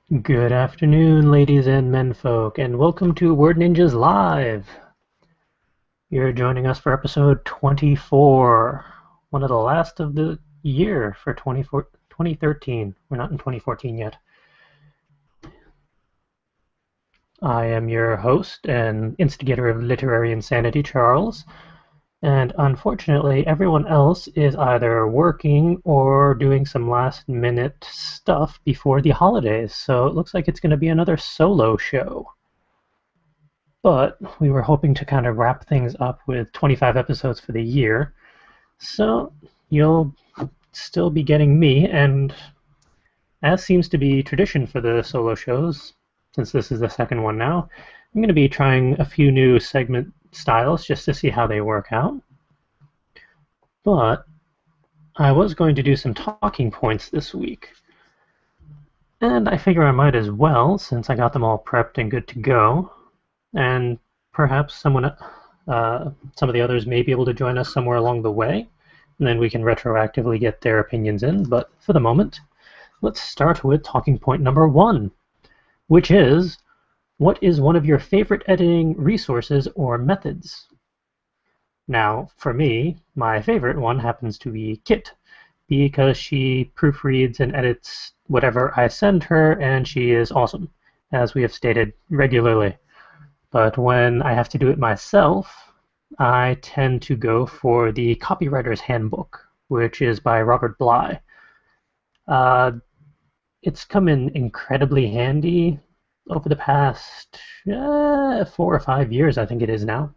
Good afternoon, ladies and menfolk, and welcome to Word Ninjas Live. You're joining us for episode 24, one of the last of the year for 2013. We're not in 2014 yet. I am your host and instigator of literary insanity, Charles, and unfortunately, everyone else is either working or doing some last minute stuff before the holidays, so it looks like it's going to be another solo show. But we were hoping to kind of wrap things up with 25 episodes for the year. So you'll still be getting me, and as seems to be tradition for the solo shows, since this is the second one now, I'm going to be trying a few new segment styles just to see how they work out. But I was going to do some talking points this week. And I figure I might as well, since I got them all prepped and good to go. And perhaps some of the others may be able to join us somewhere along the way, and then we can retroactively get their opinions in. But for the moment, let's start with talking point number one, which is, what is one of your favorite editing resources or methods? Now, for me, my favorite one happens to be Kit, because she proofreads and edits whatever I send her, and she is awesome, as we have stated regularly. But when I have to do it myself, I tend to go for the Copywriter's Handbook, which is by Robert Bly. Uh, it's come in incredibly handy over the past 4 or 5 years, I think it is now,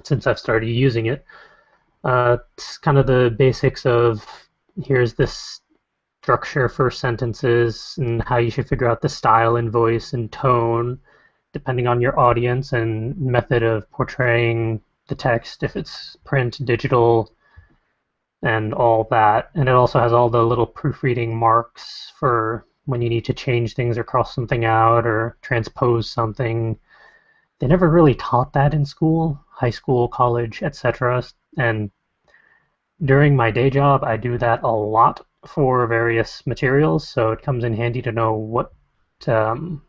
since I've started using it. It's kind of the basics of here's this structure for sentences and how you should figure out the style and voice and tone depending on your audience and method of portraying the text, if it's print, digital, and all that. And it also has all the little proofreading marks for when you need to change things or cross something out or transpose something. They never really taught that in school, high school, college, etc. And during my day job, I do that a lot for various materials, so it comes in handy to know um,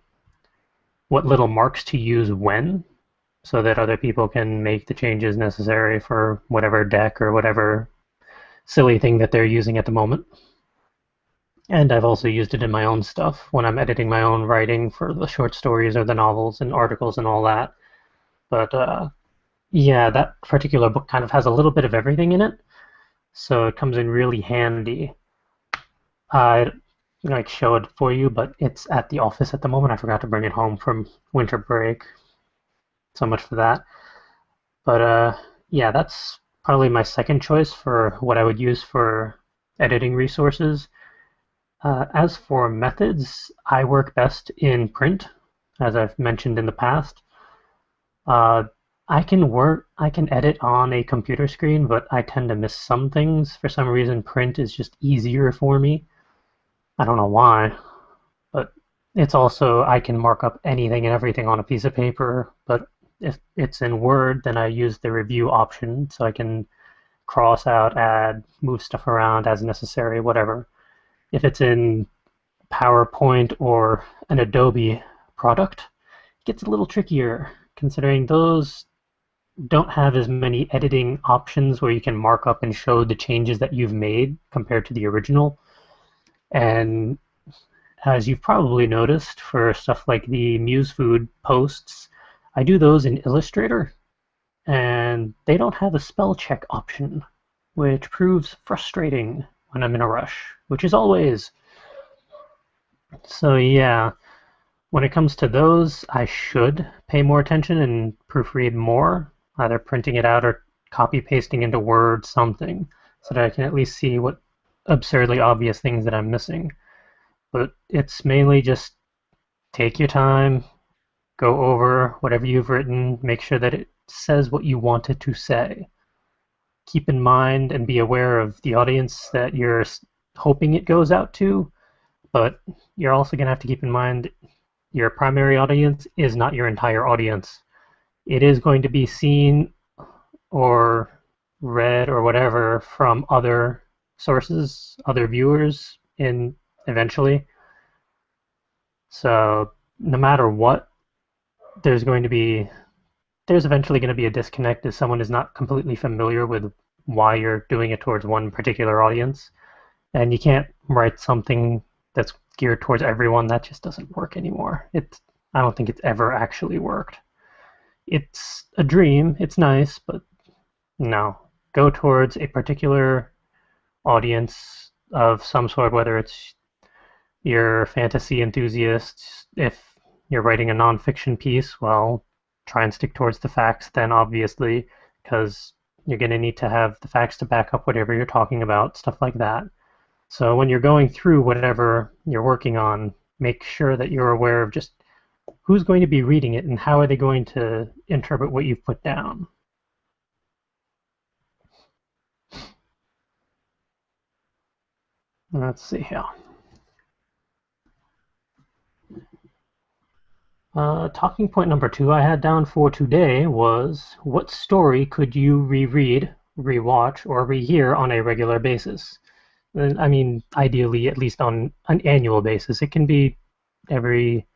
what little marks to use when, so that other people can make the changes necessary for whatever deck or whatever silly thing that they're using at the moment. And I've also used it in my own stuff when I'm editing my own writing for the short stories or the novels and articles and all that. But yeah, that particular book kind of has a little bit of everything in it, so it comes in really handy. I like show it for you, but it's at the office at the moment. I forgot to bring it home from winter break. So much for that. But yeah, that's probably my second choice for what I would use for editing resources. As for methods, I work best in print, as I've mentioned in the past. Uh, I can edit on a computer screen, but I tend to miss some things. For some reason, print is just easier for me. I don't know why, but it's also, I can mark up anything and everything on a piece of paper, but if it's in Word, then I use the review option so I can cross out, add, move stuff around as necessary, whatever. If it's in PowerPoint or an Adobe product, it gets a little trickier considering those don't have as many editing options where you can mark up and show the changes that you've made compared to the original. And as you've probably noticed, for stuff like the MuseFood posts, I do those in Illustrator, and they don't have a spell check option, which proves frustrating when I'm in a rush, which is always. So yeah, when it comes to those, I should pay more attention and proofread more, either printing it out or copy pasting into Word something, so that I can at least see what absurdly obvious things that I'm missing. But it's mainly just take your time, go over whatever you've written, make sure that it says what you want it to say. Keep in mind and be aware of the audience that you're hoping it goes out to, but you're also going to have to keep in mind your primary audience is not your entire audience. It is going to be seen or read or whatever from other sources, other viewers in eventually. So no matter what, there's going to be there's eventually going to be a disconnect if someone is not completely familiar with why you're doing it towards one particular audience. And you can't write something that's geared towards everyone. That just doesn't work anymore. I don't think it's ever actually worked. It's a dream. It's nice, but no. Go towards a particular audience of some sort, whether it's your fantasy enthusiasts. If you're writing a nonfiction piece, well, try and stick towards the facts then, obviously, because you're going to need to have the facts to back up whatever you're talking about, stuff like that. So when you're going through whatever you're working on, make sure that you're aware of just who's going to be reading it and how are they going to interpret what you've put down. Let's see here. Talking point number 2 I had down for today was what story could you reread, rewatch, or rehear on a regular basis? And I mean, ideally, at least on an annual basis. Every,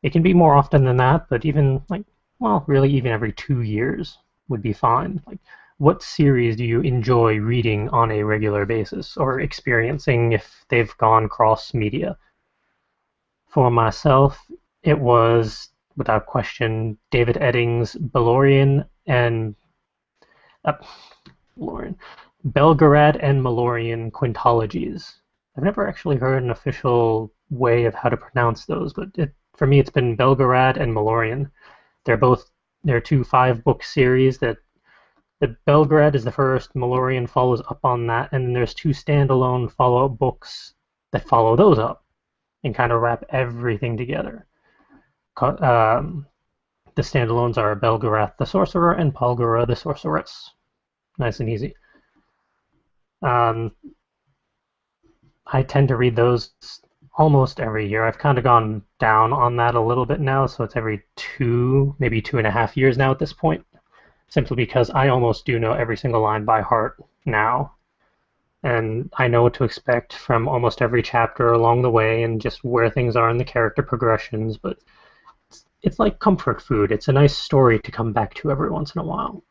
it can be more often than that, but even like, well, really, even every 2 years would be fine. Like, what series do you enjoy reading on a regular basis or experiencing if they've gone cross media? For myself, it was, without question, David Eddings' Belorian and uh, Belorian, Belgorod and Malorian quintologies. I've never actually heard an official way of how to pronounce those, but for me it's been Belgorod and Malorian. They're two 5-book series that the Belgorod is the first, Malorian follows up on that, and then there's two standalone follow-up books that follow those up and kind of wrap everything together. Um, the standalones are Belgarath the Sorcerer and Palgora the Sorceress. Nice and easy. Um, I tend to read those almost every year. I've kind of gone down on that a little bit now, so it's every maybe 2.5 years now at this point, simply because I almost do know every single line by heart now. And I know what to expect from almost every chapter along the way and just where things are in the character progressions, but it's like comfort food. It's a nice story to come back to every once in a while.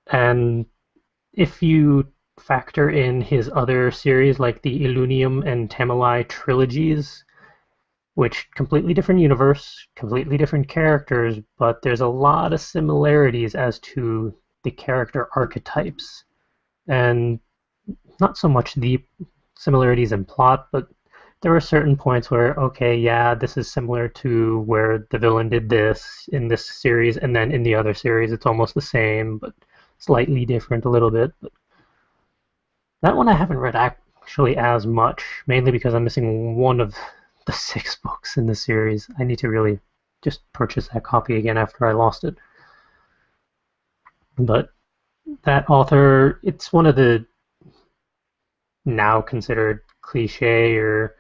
And if you factor in his other series like the Illunium and Tamalai trilogies, which completely different universe, completely different characters, but there's a lot of similarities as to the character archetypes. And not so much the similarities in plot, but there were certain points where, okay, yeah, this is similar to where the villain did this in this series, and then in the other series it's almost the same, but slightly different a little bit. But that one I haven't read actually as much, mainly because I'm missing one of the 6 books in the series. I need to really just purchase that copy again after I lost it. But that author, it's one of the now considered cliche, or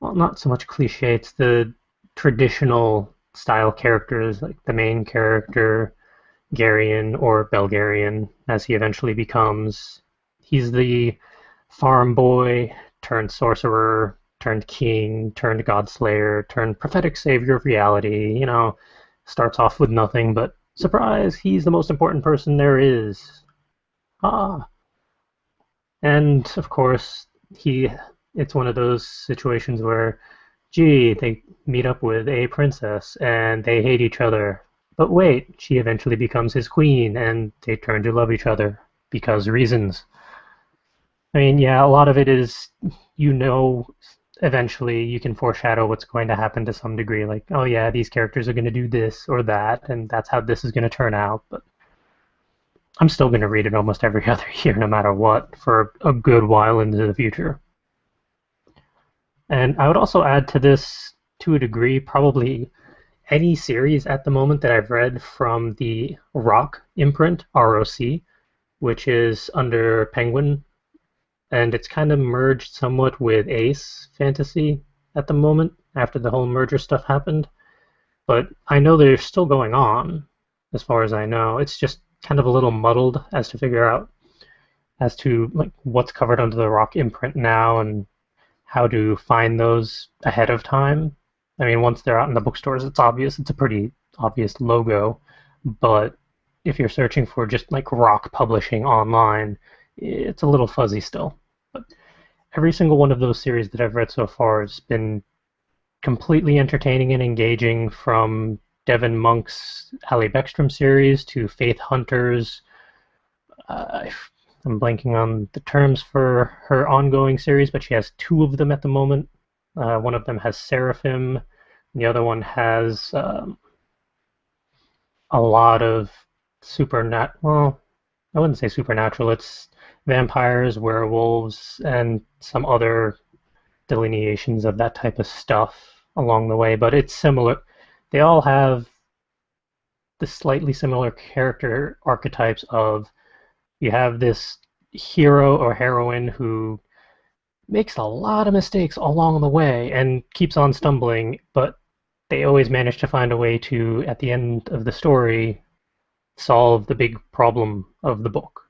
well, not so much cliche, it's the traditional style characters, like the main character, Garion, or Belgarion, as he eventually becomes. He's the farm boy turned sorcerer, turned king, turned godslayer, turned prophetic savior of reality. Starts off with nothing, but surprise, he's the most important person there is. Ah. And of course, it's one of those situations where, gee, they meet up with a princess and they hate each other. But wait, she eventually becomes his queen and they turn to love each other because reasons. I mean, yeah, a lot of it is, eventually you can foreshadow what's going to happen to some degree. Like, oh yeah, these characters are going to do this or that, and that's how this is going to turn out. But I'm still going to read it almost every other year, no matter what, for a good while into the future. And I would also add to this, to a degree, probably any series at the moment that I've read from the Rock imprint, ROC, which is under Penguin, and it's kind of merged somewhat with Ace Fantasy at the moment after the whole merger stuff happened. But I know they're still going on, as far as I know. It's just kind of a little muddled as to figure out as to like what's covered under the Rock imprint now and how to find those ahead of time. I mean, once they're out in the bookstores, it's obvious. It's a pretty obvious logo. But if you're searching for just like rock publishing online, it's a little fuzzy still. But every single one of those series that I've read so far has been completely entertaining and engaging, from Devin Monk's Ally Beckstrom series to Faith Hunter's. Uh, I'm blanking on the terms for her ongoing series, but she has two of them at the moment. One of them has Seraphim, and the other one has a lot of supernatural. Well, I wouldn't say supernatural. It's vampires, werewolves, and some other delineations of that type of stuff along the way. But it's similar. They all have the slightly similar character archetypes of, you have this hero or heroine who makes a lot of mistakes along the way and keeps on stumbling, but they always manage to find a way to, at the end of the story, solve the big problem of the book.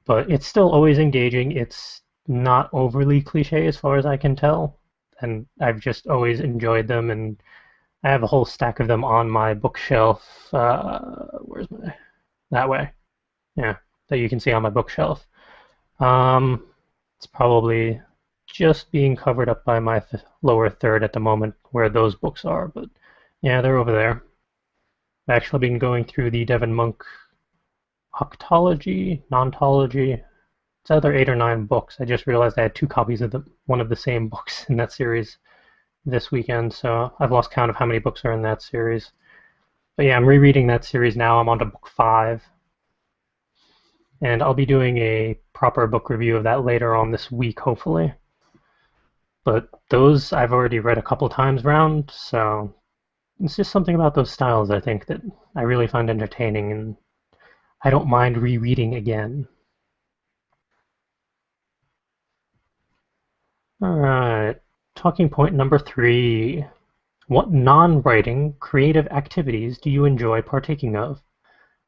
But it's still always engaging. It's not overly cliche as far as I can tell, and I've just always enjoyed them. And I have a whole stack of them on my bookshelf. Where's my that way? Yeah, that you can see on my bookshelf. Um, it's probably just being covered up by my lower third at the moment where those books are, but yeah, they're over there. I've actually been going through the Devin Monk Octology, Nontology. It's either 8 or 9 books. I just realized I had two copies of one of the same books in that series this weekend, so I've lost count of how many books are in that series. But yeah, I'm rereading that series now. I'm on to book 5. And I'll be doing a proper book review of that later on this week, hopefully. But those I've already read a couple times round, so it's just something about those styles I think that I really find entertaining, and I don't mind rereading again. All right, talking point number 3. What non-writing creative activities do you enjoy partaking of?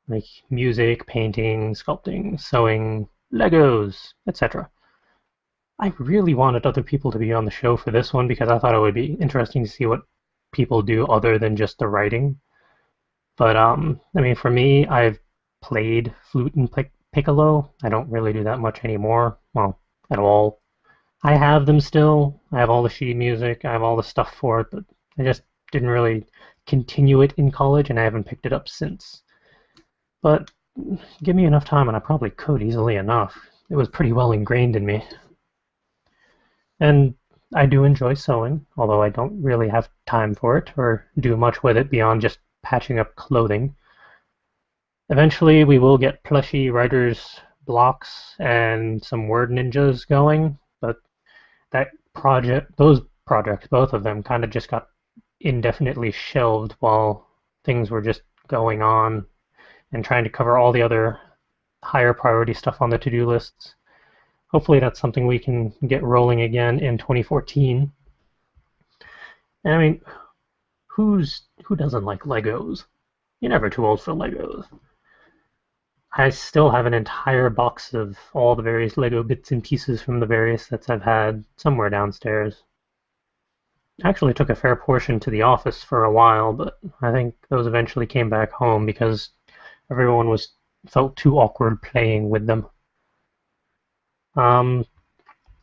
Like music, painting, sculpting, sewing, Legos, etc. I really wanted other people to be on the show for this one because I thought it would be interesting to see what people do other than just the writing. But I mean, for me, I've played flute and piccolo. I don't really do that much anymore. Well, at all. I have them still. I have all the sheet music. I have all the stuff for it, but I just didn't really continue it in college, and I haven't picked it up since. But give me enough time, and I probably could easily enough. It was pretty well ingrained in me. And I do enjoy sewing, although I don't really have time for it or do much with it beyond just patching up clothing. Eventually, we will get plushy writer's blocks and some word ninjas going, but those projects, both of them, kind of just got indefinitely shelved while things were just going on and trying to cover all the other higher priority stuff on the to-do lists. Hopefully that's something we can get rolling again in 2014. And I mean, who doesn't like Legos? You're never too old for Legos. I still have an entire box of all the various Lego bits and pieces from the various sets I've had somewhere downstairs. I actually took a fair portion to the office for a while, but I think those eventually came back home because everyone felt too awkward playing with them. Um,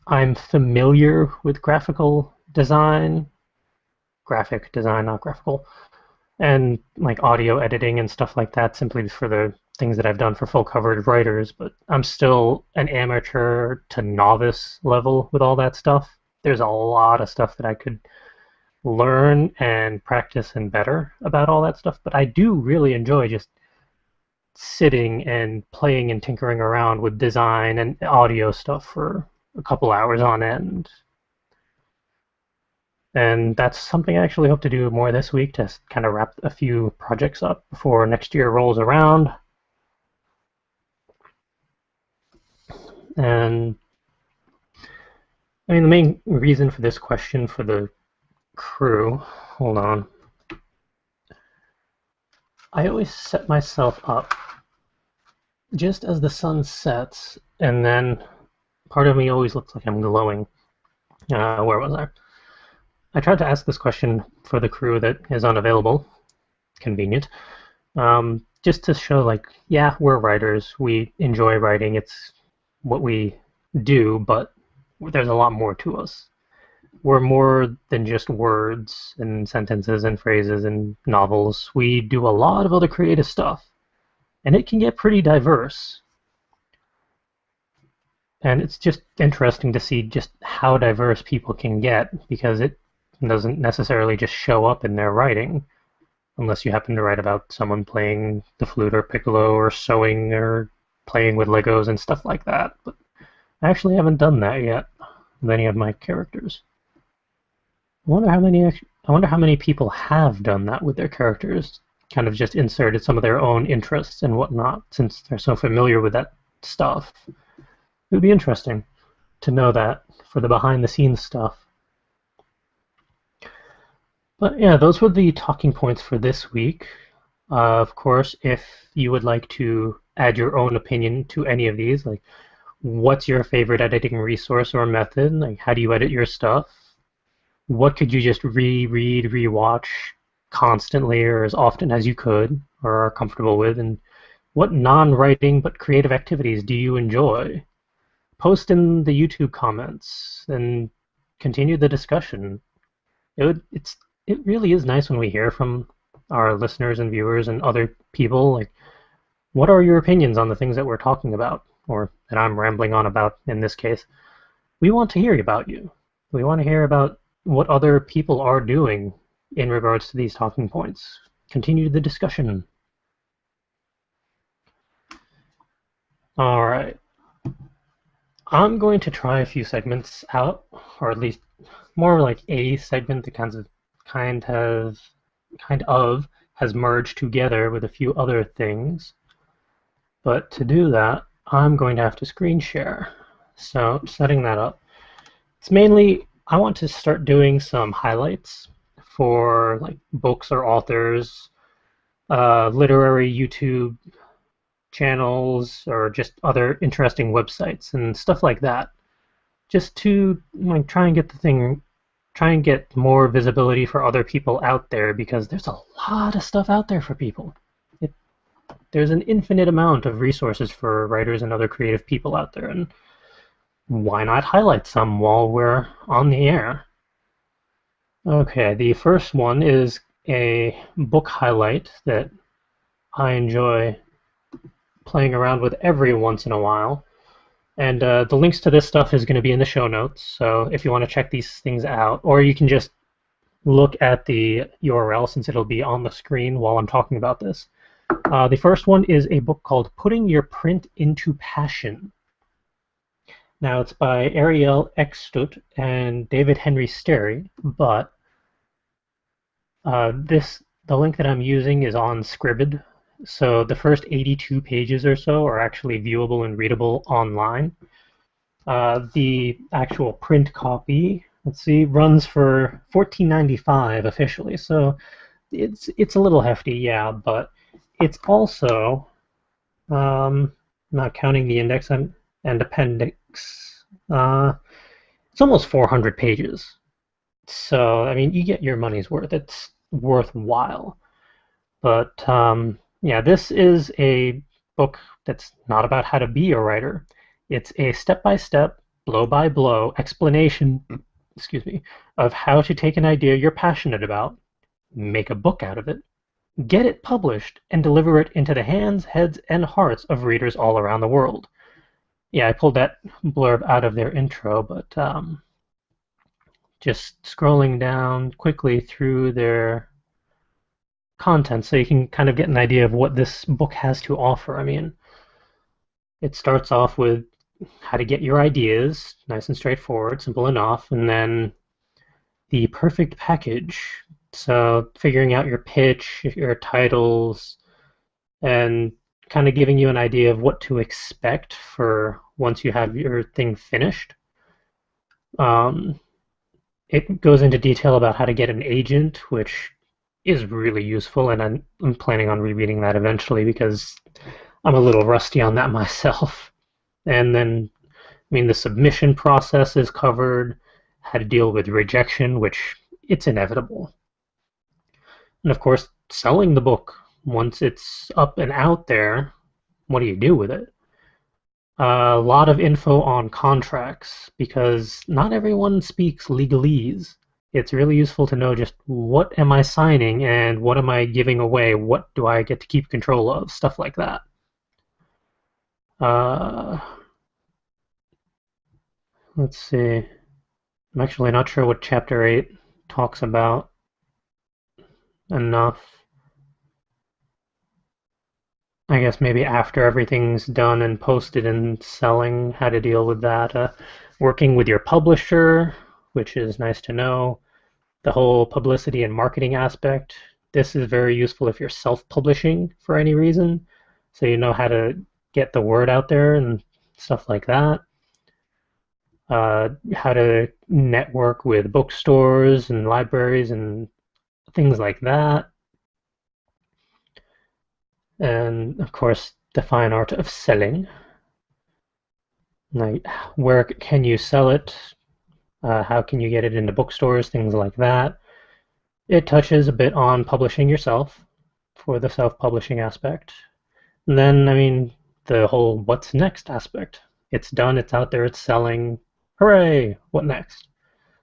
I'm familiar with graphic design, not graphical, and like audio editing and stuff like that, simply for the things that I've done for full coverage writers, but I'm still an amateur to novice level with all that stuff. There's a lot of stuff that I could learn and practice and better about all that stuff, but I do really enjoy just sitting and playing and tinkering around with design and audio stuff for a couple hours on end. And that's something I actually hope to do more this week to kind of wrap a few projects up before next year rolls around. And I mean, the main reason for this question for the crew, hold on. I always set myself up just as the sun sets, and then part of me always looks like I'm glowing. Where was I? I tried to ask this question for the crew that is unavailable. Convenient. Just to show, like, yeah, we're writers. We enjoy writing. It's what we do, but there's a lot more to us. We're more than just words and sentences and phrases and novels. We do a lot of other creative stuff, and it can get pretty diverse. And it's just interesting to see just how diverse people can get because it doesn't necessarily just show up in their writing unless you happen to write about someone playing the flute or piccolo or sewing or playing with Legos and stuff like that. But I actually haven't done that yet with any of my characters. I wonder how many people have done that with their characters, kind of just inserted some of their own interests and whatnot, since they're so familiar with that stuff. It would be interesting to know that for the behind the scenes stuff. But yeah, those were the talking points for this week. Of course, if you would like to add your own opinion to any of these, like what's your favorite editing resource or method? Like how do you edit your stuff? What could you just reread, rewatch constantly or as often as you could or are comfortable with? And what non-writing but creative activities do you enjoy? Post in the YouTube comments and continue the discussion. It really is nice when we hear from our listeners and viewers and other people. Like, what are your opinions on the things that we're talking about, or that I'm rambling on about in this case? We want to hear about you. We want to hear about what other people are doing in regards to these talking points. Continue the discussion. All right. I'm going to try a few segments out, or at least more like a segment that kind of has merged together with a few other things. But to do that, I'm going to have to screen share. So setting that up. It's mainly, I want to start doing some highlights for like books or authors, literary YouTube channels, or just other interesting websites and stuff like that. Just to like try and get more visibility for other people out there because there's a lot of stuff out there for people. It, there's an infinite amount of resources for writers and other creative people out there, and why not highlight some while we're on the air? Okay, the first one is a book highlight that I enjoy playing around with every once in a while. And the links to this stuff is going to be in the show notes. So if you want to check these things out, or you can just look at the URL since it'll be on the screen while I'm talking about this. The first one is a book called Putting Your Print into Passion. Now it's by Ariel Eckstut and David Henry Sterry, but the link that I'm using is on Scribd. So the first 82 pages or so are actually viewable and readable online. The actual print copy, let's see, runs for $14.95 officially. So it's a little hefty, yeah, but it's also, not counting the index and appendix, it's almost 400 pages. So, I mean, you get your money's worth. It's worthwhile. But yeah, this is a book that's not about how to be a writer. It's a step-by-step, blow-by-blow explanation, excuse me, of how to take an idea you're passionate about, make a book out of it, get it published, and deliver it into the hands, heads, and hearts of readers all around the world. Yeah, I pulled that blurb out of their intro, but just scrolling down quickly through their content so you can kind of get an idea of what this book has to offer. I mean, it starts off with how to get your ideas, nice and straightforward, simple enough, and then the perfect package. So figuring out your pitch, your titles, and kind of giving you an idea of what to expect for once you have your thing finished. Um, it goes into detail about how to get an agent, which is really useful, and I'm planning on rereading that eventually because I'm a little rusty on that myself. And then, I mean, the submission process is covered, how to deal with rejection, which it's inevitable. And of course, selling the book once it's up and out there, what do you do with it? A lot of info on contracts because not everyone speaks legalese. It's really useful to know just what am I signing and what am I giving away? What do I get to keep control of? Stuff like that. Uh, let's see. I'm actually not sure what Chapter 8 talks about enough. I guess maybe after everything's done and posted and selling, how to deal with that. Working with your publisher, which is nice to know. The whole publicity and marketing aspect. This is very useful if you're self-publishing for any reason, so you know how to get the word out there and stuff like that. How to network with bookstores and libraries and things like that. And of course, the fine art of selling. Like, where can you sell it? How can you get it into bookstores? Things like that. It touches a bit on publishing yourself for the self-publishing aspect. And then, I mean, the whole what's next aspect. It's done, it's out there, it's selling. Hooray! What next?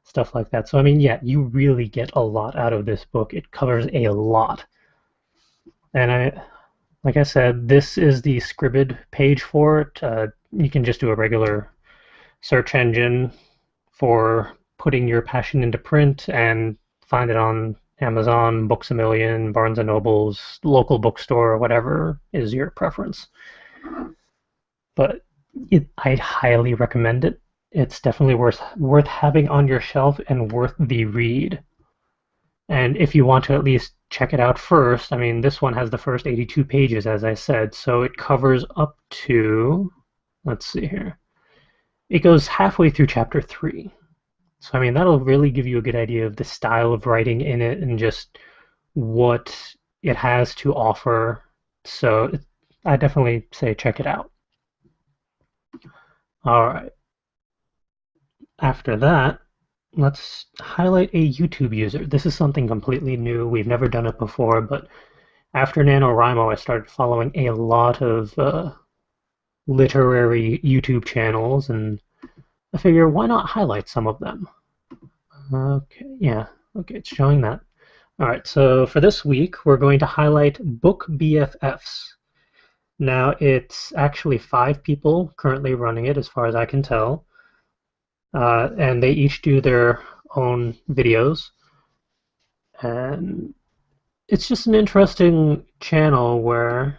Stuff like that. So, I mean, yeah, you really get a lot out of this book. It covers a lot. And like I said, this is the Scribd page for it. You can just do a regular search engine for putting your passion into print and find it on Amazon, Books a Million, Barnes and Noble's, local bookstore, whatever is your preference. But I highly recommend it. It's definitely worth having on your shelf and worth the read. And if you want to at least check it out first, I mean, this one has the first 82 pages, as I said, so it covers up to, let's see here, it goes halfway through chapter 3. So, I mean, that'll really give you a good idea of the style of writing in it and just what it has to offer. So, I definitely say check it out. All right. After that, let's highlight a YouTube user. This is something completely new. We've never done it before, but after NaNoWriMo, I started following a lot of literary YouTube channels, and I figure why not highlight some of them? Okay, yeah, okay, it's showing that. All right, so for this week, we're going to highlight Book BFFs. Now, it's actually 5 people currently running it, as far as I can tell, and they each do their own videos. And it's just an interesting channel where,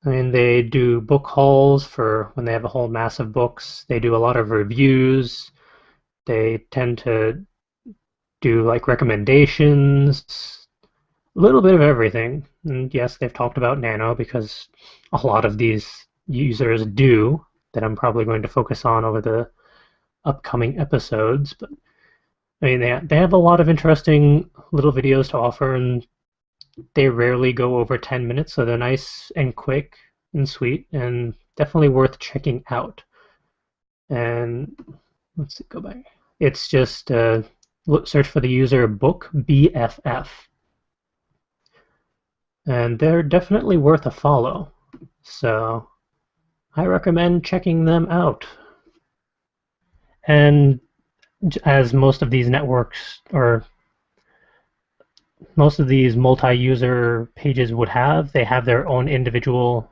I mean, they do book hauls for when they have a whole mass of books. They do a lot of reviews. They tend to do like recommendations, a little bit of everything. And yes, they've talked about Nano because a lot of these users do, that I'm probably going to focus on over the upcoming episodes. But I mean, they have a lot of interesting little videos to offer, and they rarely go over 10 minutes, so they're nice and quick and sweet, and definitely worth checking out. And let's see, go back. It's just search for the user Book BFF, and they're definitely worth a follow. So I recommend checking them out. And as most of these networks or most of these multi-user pages would have, they have their own individual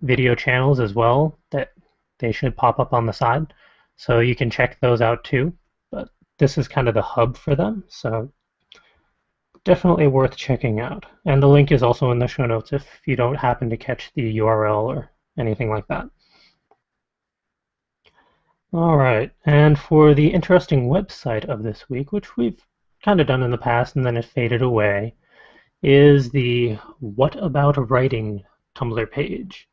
video channels as well that they should pop up on the side. So you can check those out too. But this is kind of the hub for them, so definitely worth checking out. And the link is also in the show notes if you don't happen to catch the URL or anything like that. All right, and for the interesting website of this week, which we've kind of done in the past and then it faded away, is the What About Writing Tumblr page.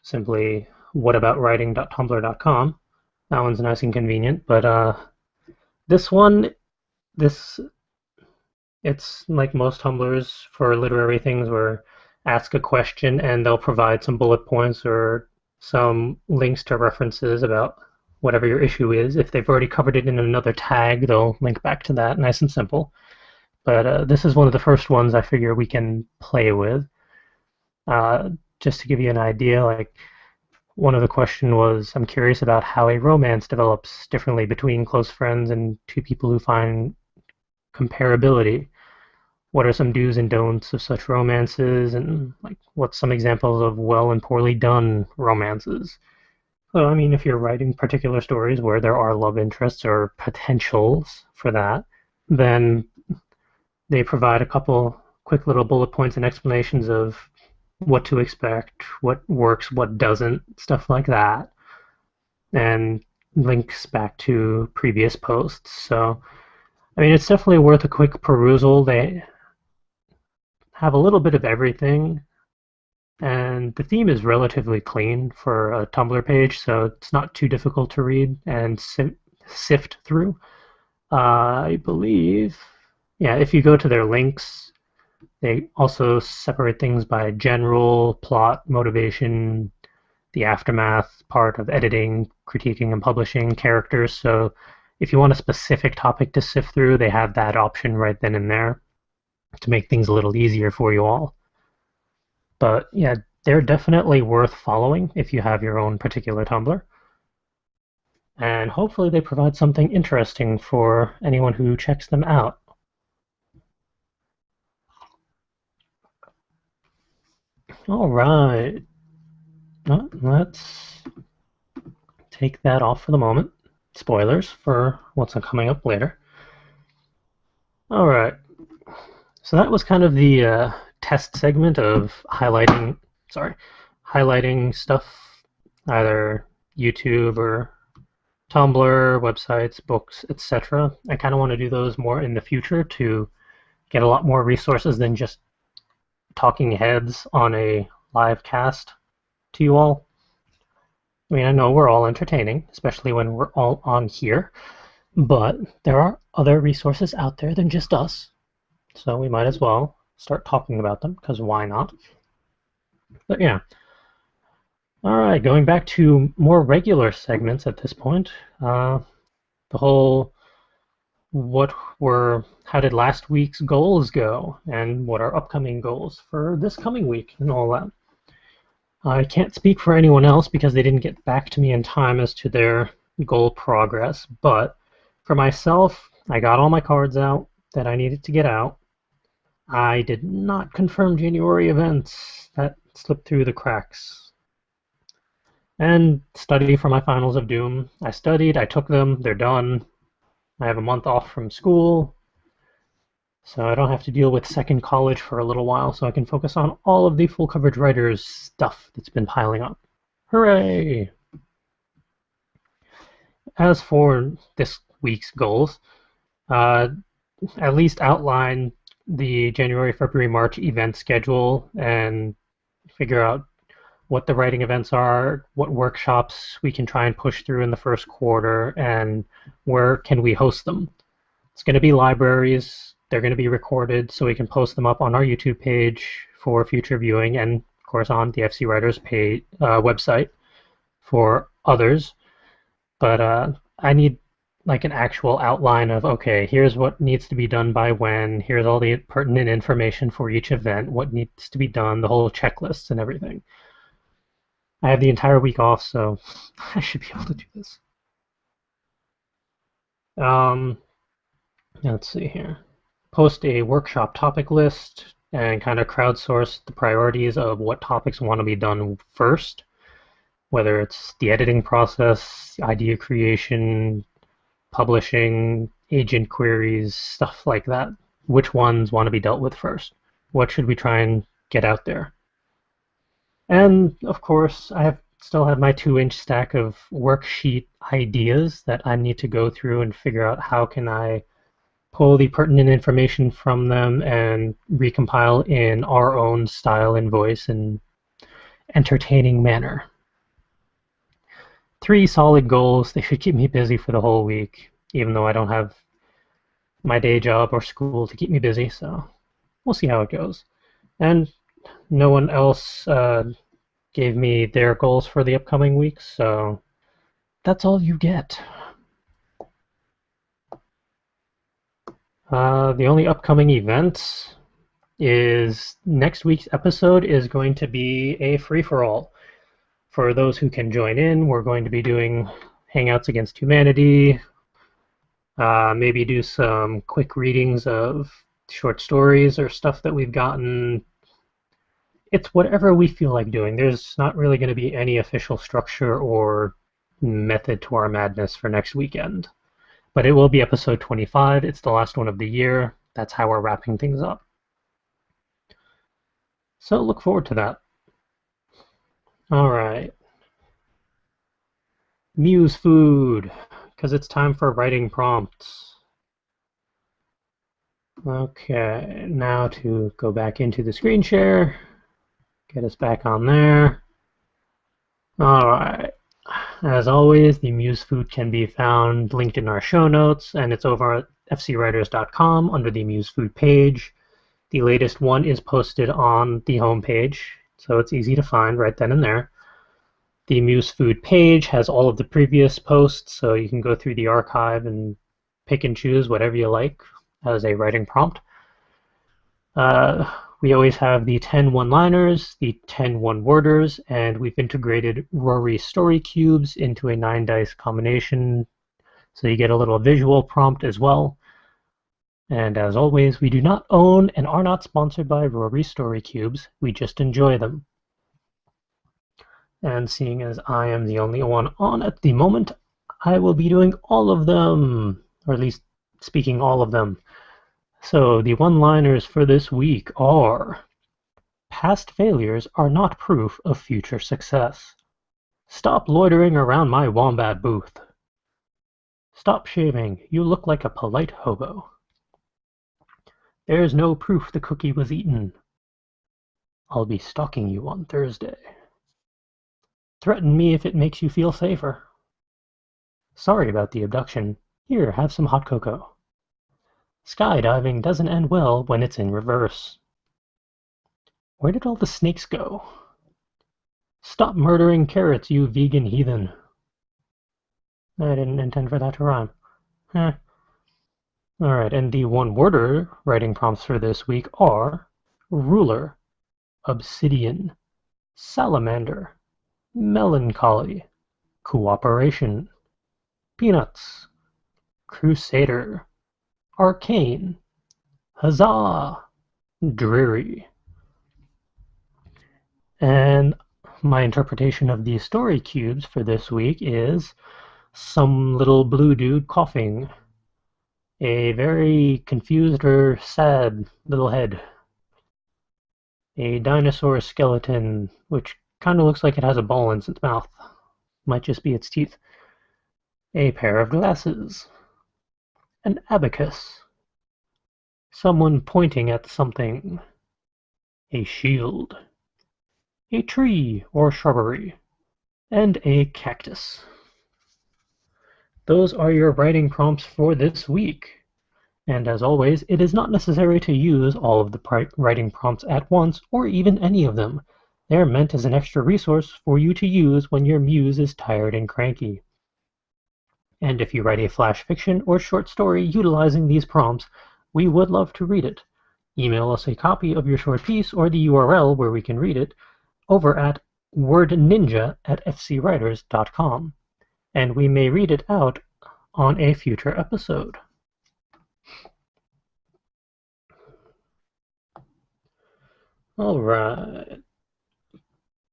Simply whatabouwriting.tumblr.com. That one's nice and convenient, but this one, it's like most Tumblrs for literary things where ask a question and they'll provide some bullet points or some links to references about whatever your issue is. If they've already covered it in another tag, they'll link back to that, nice and simple. But this is one of the first ones I figure we can play with. Uh, just to give you an idea, like one of the question was, I'm curious about how a romance develops differently between close friends and two people who find comparability. What are some do's and don'ts of such romances, and like what's some examples of well and poorly done romances? So, I mean, if you're writing particular stories where there are love interests or potentials for that, then they provide a couple quick little bullet points and explanations of what to expect, what works, what doesn't, stuff like that, and links back to previous posts. So, I mean, it's definitely worth a quick perusal. They have a little bit of everything, and the theme is relatively clean for a Tumblr page, so it's not too difficult to read and sift through. I believe, yeah, if you go to their links, they also separate things by general, plot, motivation, the aftermath part of editing, critiquing, and publishing characters. So if you want a specific topic to sift through, they have that option right then and there to make things a little easier for you all. But yeah, they're definitely worth following if you have your own particular Tumblr. And hopefully they provide something interesting for anyone who checks them out. All right, let's take that off for the moment. Spoilers for what's coming up later. All right, so that was kind of the test segment of highlighting stuff, either YouTube or Tumblr, websites, books, etc. I kind of want to do those more in the future to get a lot more resources than just talking heads on a live cast to you all. I mean, I know we're all entertaining, especially when we're all on here, but there are other resources out there than just us, so we might as well start talking about them, because why not? But yeah. All right, going back to more regular segments at this point. The whole how did last week's goals go, and what are upcoming goals for this coming week, and all that. I can't speak for anyone else because they didn't get back to me in time as to their goal progress, but for myself, I got all my cards out that I needed to get out. I did not confirm January events. That slipped through the cracks. And study for my finals of Doom. I studied, I took them, they're done. I have a month off from school, so I don't have to deal with second college for a little while, so I can focus on all of the full coverage writers stuff that's been piling up. Hooray! As for this week's goals, uh, at least outline the January, February, March event schedule and figure out what the writing events are, what workshops we can try and push through in the first quarter, and where can we host them. It's going to be libraries. They're going to be recorded so we can post them up on our YouTube page for future viewing, and of course on the FC Writers page, website for others. But I need like an actual outline of, okay, here's what needs to be done by when, here's all the pertinent information for each event, what needs to be done, the whole checklists and everything. I have the entire week off, so I should be able to do this. Um, let's see here. Post a workshop topic list and kind of crowdsource the priorities of what topics want to be done first, whether it's the editing process, idea creation, publishing, agent queries, stuff like that. Which ones want to be dealt with first? What should we try and get out there? And of course, still have my 2-inch stack of worksheet ideas that I need to go through and figure out how can I pull the pertinent information from them and recompile in our own style and voice and entertaining manner. 3 solid goals. They should keep me busy for the whole week, even though I don't have my day job or school to keep me busy, so we'll see how it goes. And no one else gave me their goals for the upcoming weeks, so that's all you get. The only upcoming event is next week's episode is going to be a free-for-all. For those who can join in, we're going to be doing Hangouts Against Humanity, maybe do some quick readings of short stories or stuff that we've gotten. It's whatever we feel like doing. There's not really going to be any official structure or method to our madness for next weekend. But it will be episode 25. It's the last one of the year. That's how we're wrapping things up. So look forward to that. All right. Muse food, because it's time for writing prompts. Okay, now to go back into the screen share. Get us back on there. All right. As always, the Muse food can be found linked in our show notes, and it's over at fcwriters.com under the Muse food page. The latest one is posted on the home page, so it's easy to find right then and there. The Muse food page has all of the previous posts, so you can go through the archive and pick and choose whatever you like as a writing prompt. We always have the 10 one-liners, the 10 one-worders, and we've integrated Rory story cubes into a 9-dice combination, so you get a little visual prompt as well. And as always, we do not own and are not sponsored by Rory story cubes. We just enjoy them. And seeing as I am the only one on at the moment, I will be doing all of them, or at least speaking all of them. So the one-liners for this week are: past failures are not proof of future success. Stop loitering around my wombat booth. Stop shaving, you look like a polite hobo. There's no proof the cookie was eaten. I'll be stalking you on Thursday. Threaten me if it makes you feel safer. Sorry about the abduction. Here, have some hot cocoa. Skydiving doesn't end well when it's in reverse. Where did all the snakes go? Stop murdering carrots, you vegan heathen. I didn't intend for that to rhyme. Alright, and the one-worder writing prompts for this week are ruler, obsidian, salamander, melancholy, cooperation, peanuts, crusader, arcane, huzzah, dreary. And my interpretation of these story cubes for this week is some little blue dude coughing, a very confused or sad little head, a dinosaur skeleton which kind of looks like it has a ball in its mouth, might just be its teeth, a pair of glasses, an abacus, someone pointing at something, a shield, a tree or shrubbery, and a cactus. Those are your writing prompts for this week. And as always, it is not necessary to use all of the writing prompts at once, or even any of them. They are meant as an extra resource for you to use when your muse is tired and cranky. And if you write a flash fiction or short story utilizing these prompts, we would love to read it. Email us a copy of your short piece or the URL where we can read it over at wordninja@fcwriters.com, and we may read it out on a future episode. All right.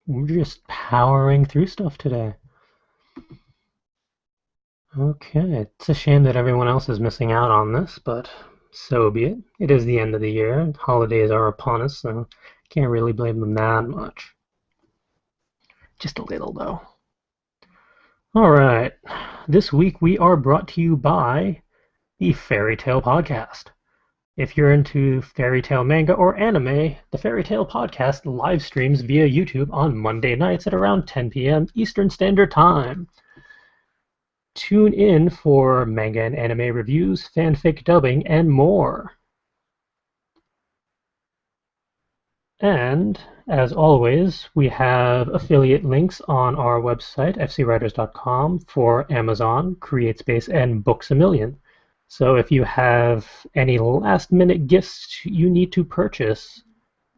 We're just powering through stuff today. Okay, it's a shame that everyone else is missing out on this, but so be it. It is the end of the year. Holidays are upon us, so can't really blame them that much. Just a little, though. All right. This week we are brought to you by the Fairy Tale Podcast. If you're into fairy tale manga or anime, the Fairy Tale Podcast live streams via YouTube on Monday nights at around 10 p.m. Eastern Standard Time. Tune in for manga and anime reviews, fanfic dubbing, and more. And as always, we have affiliate links on our website, fcwriters.com, for Amazon, CreateSpace, and Books A Million. So if you have any last minute gifts you need to purchase,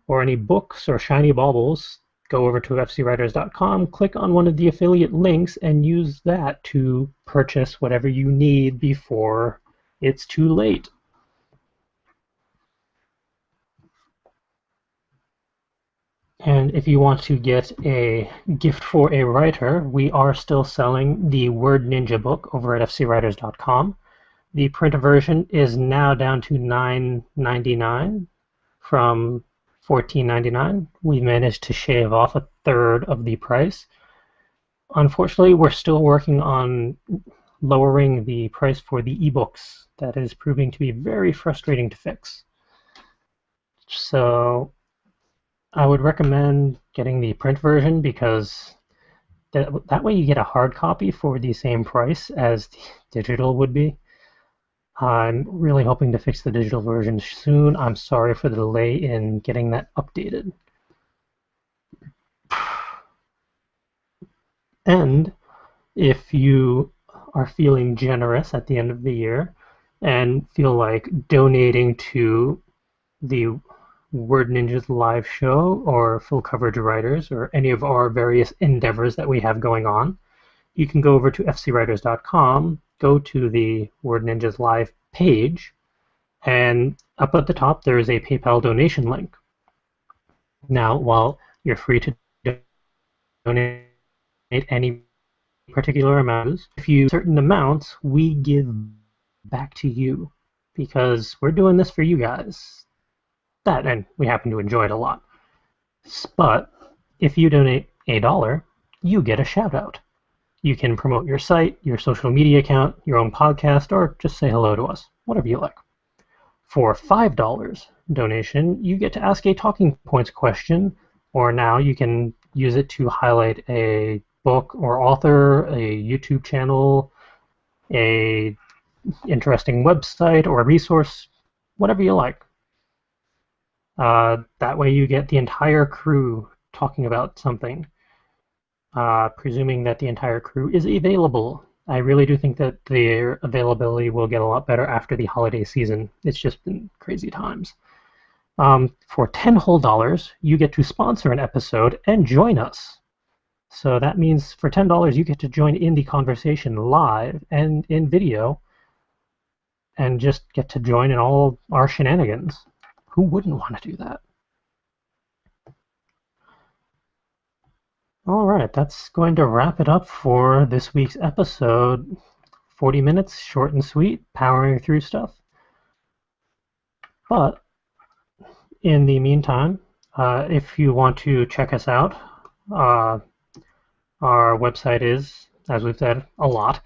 or any books or shiny baubles, go over to fcwriters.com, click on one of the affiliate links, and use that to purchase whatever you need before it's too late. And if you want to get a gift for a writer, we are still selling the Word Ninja book over at fcwriters.com. The print version is now down to $9.99 from $14.99. We managed to shave off a third of the price. Unfortunately, we're still working on lowering the price for the ebooks. That is proving to be very frustrating to fix. So I would recommend getting the print version because that way you get a hard copy for the same price as the digital would be. I'm really hoping to fix the digital version soon. I'm sorry for the delay in getting that updated. And if you are feeling generous at the end of the year and feel like donating to the Word Ninjas live show or full coverage writers or any of our various endeavors that we have going on, you can go over to fcwriters.com, go to the Word Ninjas live page, and up at the top there is a PayPal donation link. Now, while you're free to donate any particular amounts, if you certain amounts, we give back to you because we're doing this for you guys. That, and we happen to enjoy it a lot. But if you donate $1, you get a shout out. You can promote your site, your social media account, your own podcast, or just say hello to us, whatever you like. For $5 donation, you get to ask a talking points question, or now you can use it to highlight a book or author, a YouTube channel, a interesting website or a resource, whatever you like. That way you get the entire crew talking about something, presuming that the entire crew is available. I really do think that their availability will get a lot better after the holiday season. It's just been crazy times. For $10 you get to sponsor an episode and join us. So that means for $10 you get to join in the conversation live and in video and just get to join in all our shenanigans. Who wouldn't want to do that? All right, that's going to wrap it up for this week's episode. 40 minutes, short and sweet, powering through stuff. But in the meantime, if you want to check us out, our website is, as we've said a lot,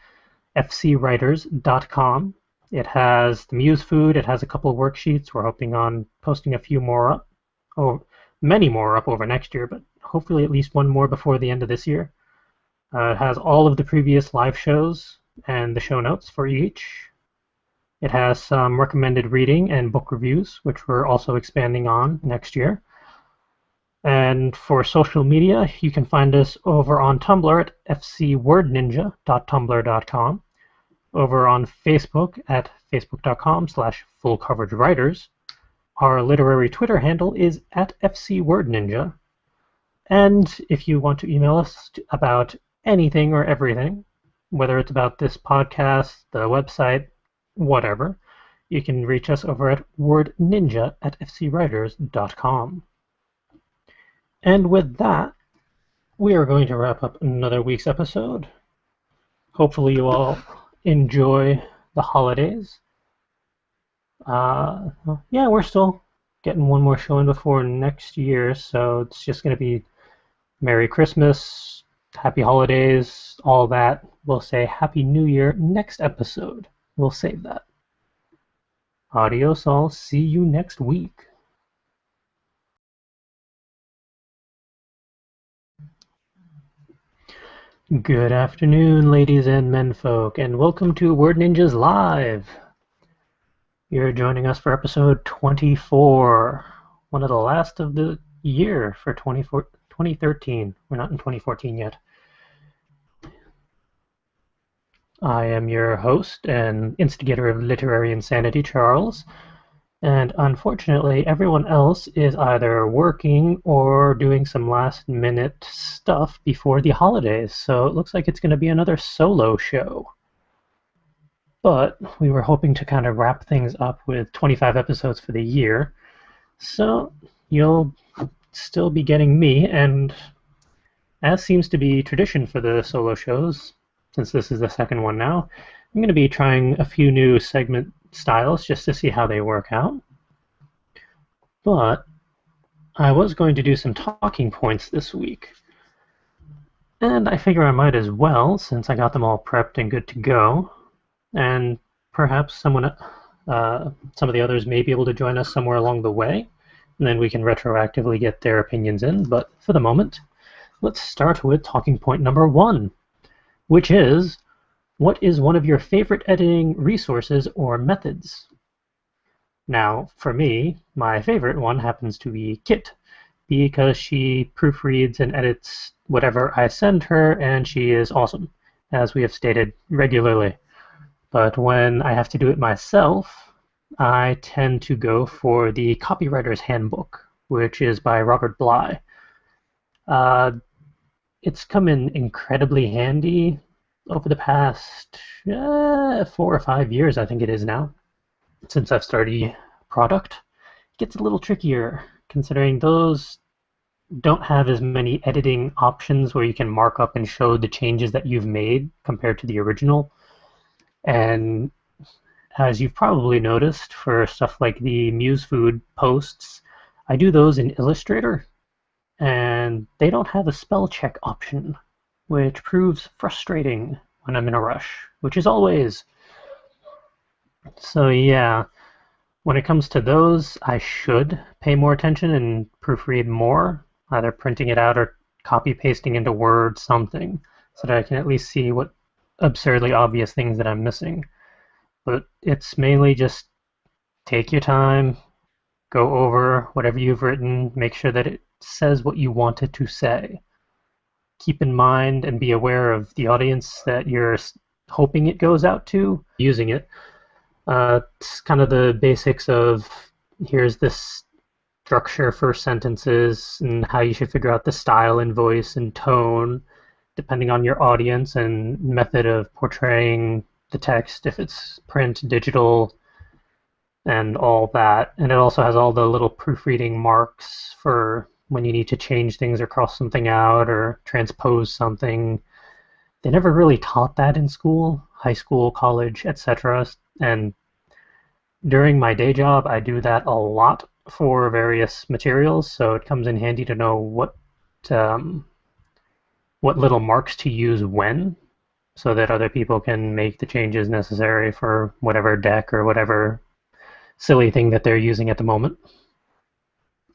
fcwriters.com. It has the Muse food. It has a couple of worksheets. We're hoping on posting a few more up, or many more up over next year, but hopefully at least one more before the end of this year. It has all of the previous live shows and the show notes for each. It has some recommended reading and book reviews, which we're also expanding on next year. And for social media, you can find us over on Tumblr at fcwordninja.tumblr.com, over on Facebook at facebook.com/fullcoveragewriters. Our literary Twitter handle is at fcwordninja. And if you want to email us about anything or everything, whether it's about this podcast, the website, whatever, you can reach us over at wordninja@fcwriters.com. And with that, we are going to wrap up another week's episode. Hopefully you all enjoy the holidays. Yeah, we're still getting one more show in before next year, so it's just going to be Merry Christmas, Happy Holidays, all that. We'll say Happy New Year next episode. We'll save that. Adios, I'll see you next week. Good afternoon, ladies and menfolk, and welcome to Word Ninjas Live. You're joining us for episode 24, one of the last of the year for 2013. We're not in 2014 yet. I am your host and instigator of literary insanity, Charles, and unfortunately, everyone else is either working or doing some last minute stuff before the holidays, so it looks like it's going to be another solo show. But we were hoping to kind of wrap things up with 25 episodes for the year, so you'll still be getting me, and as seems to be tradition for the solo shows, since this is the second one now, I'm going to be trying a few new segment styles just to see how they work out. But I was going to do some talking points this week, and I figure I might as well since I got them all prepped and good to go, and perhaps some of the others may be able to join us somewhere along the way, and then we can retroactively get their opinions in. But for the moment, let's start with talking point number 1, which is, what is one of your favorite editing resources or methods? Now, for me, my favorite one happens to be Kit, because she proofreads and edits whatever I send her, and she is awesome, as we have stated regularly. But when I have to do it myself, I tend to go for the Copywriter's Handbook, which is by Robert Bly. It's come in incredibly handy over the past 4 or 5 years, I think it is now, since I've started product. It gets a little trickier, considering those don't have as many editing options where you can mark up and show the changes that you've made compared to the original. And as you've probably noticed, for stuff like the Muse Food posts, I do those in Illustrator, and they don't have a spell check option, which proves frustrating when I'm in a rush, which is always. So yeah, when it comes to those, I should pay more attention and proofread more, either printing it out or copy pasting into Word something, so that I can at least see what absurdly obvious things that I'm missing. But it's mainly just take your time, go over whatever you've written, make sure that it says what you want it to say. Keep in mind and be aware of the audience that you're hoping it goes out to using it. It's kind of the basics of, here's this structure for sentences and how you should figure out the style and voice and tone depending on your audience and method of portraying the text, if it's print, digital, and all that. And it also has all the little proofreading marks for when you need to change things or cross something out or transpose something. They never really taught that in school, high school, college, etc. And during my day job, I do that a lot for various materials, so it comes in handy to know what little marks to use when, so that other people can make the changes necessary for whatever deck or whatever silly thing that they're using at the moment.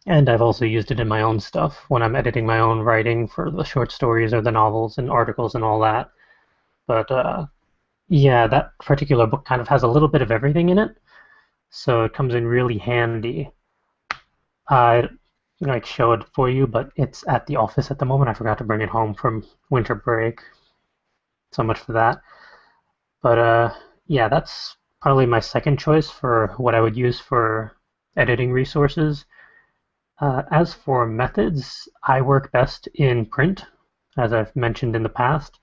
And I've also used it in my own stuff when I'm editing my own writing for the short stories or the novels and articles and all that. But yeah, that particular book kind of has a little bit of everything in it, so it comes in really handy. I like show it for you, but it's at the office at the moment. I forgot to bring it home from winter break. So much for that. But yeah, that's probably my second choice for what I would use for editing resources. As for methods, I work best in print, as I've mentioned in the past.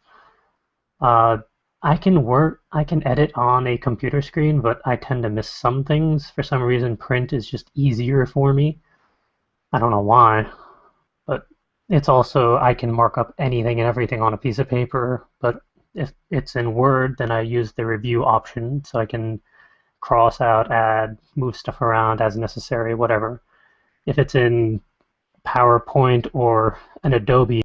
Uh, I can edit on a computer screen, but I tend to miss some things. For some reason, print is just easier for me. I don't know why, but it's also, I can mark up anything and everything on a piece of paper, but if it's in Word, then I use the review option, so I can cross out, add, move stuff around as necessary, whatever. If it's in PowerPoint or an Adobe